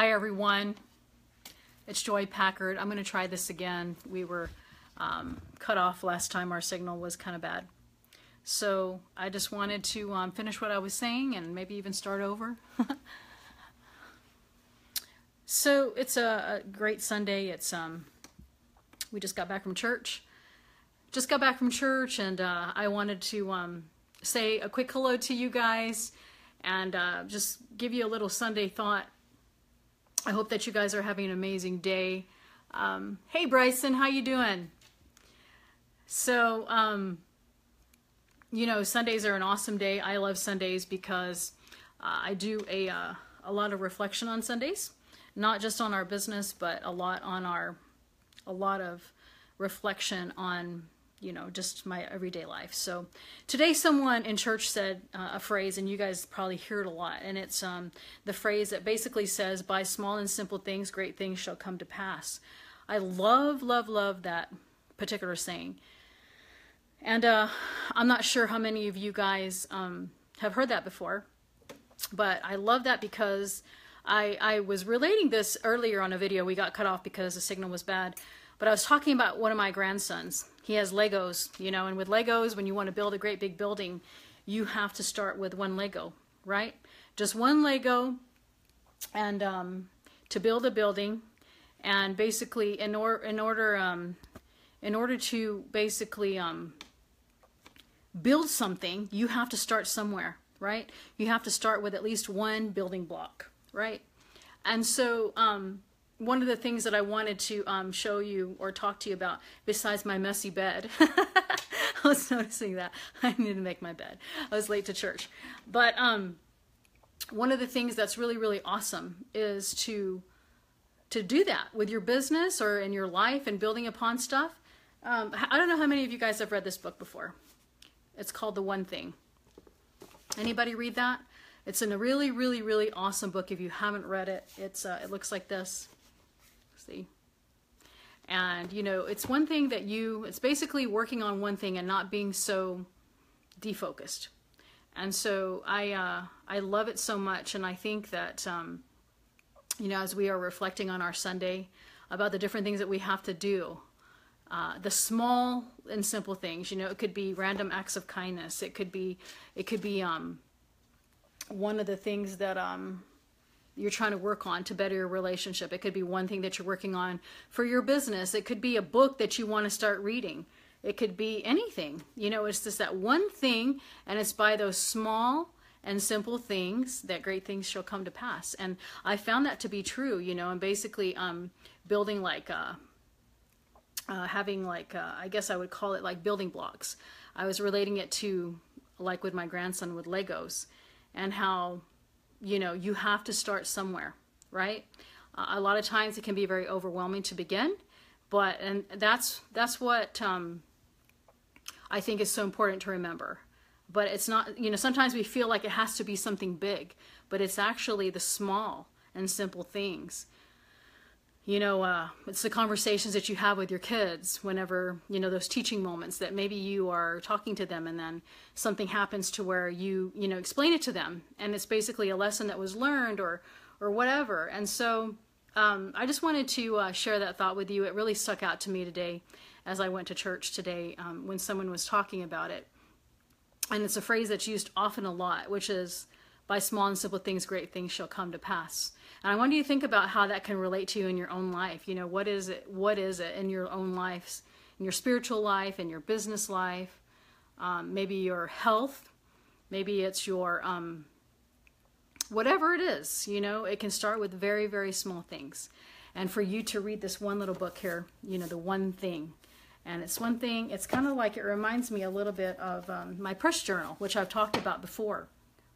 Hi everyone, it's Joy Packard. I'm going to try this again. We were cut off last time. Our signal was kind of bad. So I just wanted to finish what I was saying and maybe even start over. So it's a great Sunday. It's we just got back from church. And I wanted to say a quick hello to you guys and just give you a little Sunday thought. I hope that you guys are having an amazing day. Hey Bryson, how you doing? So, you know, Sundays are an awesome day. I love Sundays because I do a lot of reflection on Sundays, not just on our business, but a lot of reflection on, you know, just my everyday life. So today someone in church said a phrase, and you guys probably hear it a lot, and it's the phrase that basically says, by small and simple things, great things shall come to pass. I love that particular saying. And I'm not sure how many of you guys have heard that before, but I love that because I was relating this earlier on a video. We got cut off because the signal was bad. But I was talking about one of my grandsons. He has Legos, you know, and with Legos, when you want to build a great big building, you have to start with one Lego, right? Just one Lego, and to build a building, and basically in order to basically build something, you have to start somewhere, right? You have to start with at least one building block, right? And so one of the things that I wanted to show you or talk to you about, besides my messy bed, I was noticing that I need to make my bed. I was late to church. But one of the things that's really, really awesome is to do that with your business or in your life and building upon stuff. I don't know how many of you guys have read this book before. It's called The One Thing. Anybody read that? It's in a really, really, really awesome book. If you haven't read it, it looks like this. See? And, you know, it's one thing that it's basically working on one thing and not being so defocused. And so I love it so much. And I think that, you know, as we are reflecting on our Sunday about the different things that we have to do, the small and simple things, you know, it could be random acts of kindness. It could be one of the things that you're trying to work on to better your relationship. It could be one thing that you're working on for your business. It could be a book that you want to start reading. It could be anything. You know, it's just that one thing, and it's by those small and simple things that great things shall come to pass. And I found that to be true, you know, and basically building like having like, I guess I would call it like building blocks. I was relating it to, like with my grandson with Legos, and how, you know, you have to start somewhere, right? A lot of times it can be very overwhelming to begin, and that's what I think is so important to remember. But it's not, you know, sometimes we feel like it has to be something big, but it's actually the small and simple things. You know, it's the conversations that you have with your kids whenever, you know, those teaching moments that maybe you are talking to them and then something happens to where you know, explain it to them. And it's basically a lesson that was learned or whatever. And so I just wanted to share that thought with you. It really stuck out to me today as I went to church today when someone was talking about it. And it's a phrase that's used often a lot, which is, by small and simple things, great things shall come to pass. And I want you to think about how that can relate to you in your own life. You know, what is it in your own life, in your spiritual life, in your business life, maybe your health, maybe it's your, whatever it is, you know, it can start with very, very small things. And for you to read this one little book here, you know, The One Thing. And it's one thing, it's kind of like, it reminds me a little bit of my push journal, which I've talked about before,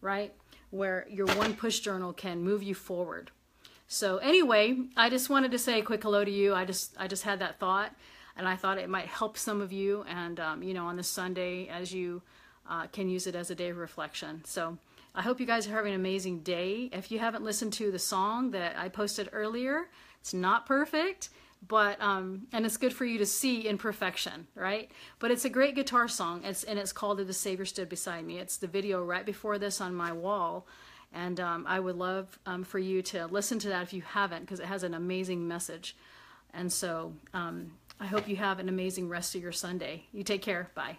right? Where your one push journal can move you forward. So anyway, I just wanted to say a quick hello to you. I just had that thought, and I thought it might help some of you, and you know, on this Sunday, as you can use it as a day of reflection. So I hope you guys are having an amazing day. If you haven't listened to the song that I posted earlier, it's not perfect, but and it's good for you to see imperfection, right? But it's a great guitar song. It's called "The Savior Stood Beside Me." It's the video right before this on my wall, And I would love for you to listen to that if you haven't, because it has an amazing message. And so I hope you have an amazing rest of your Sunday. You take care. Bye.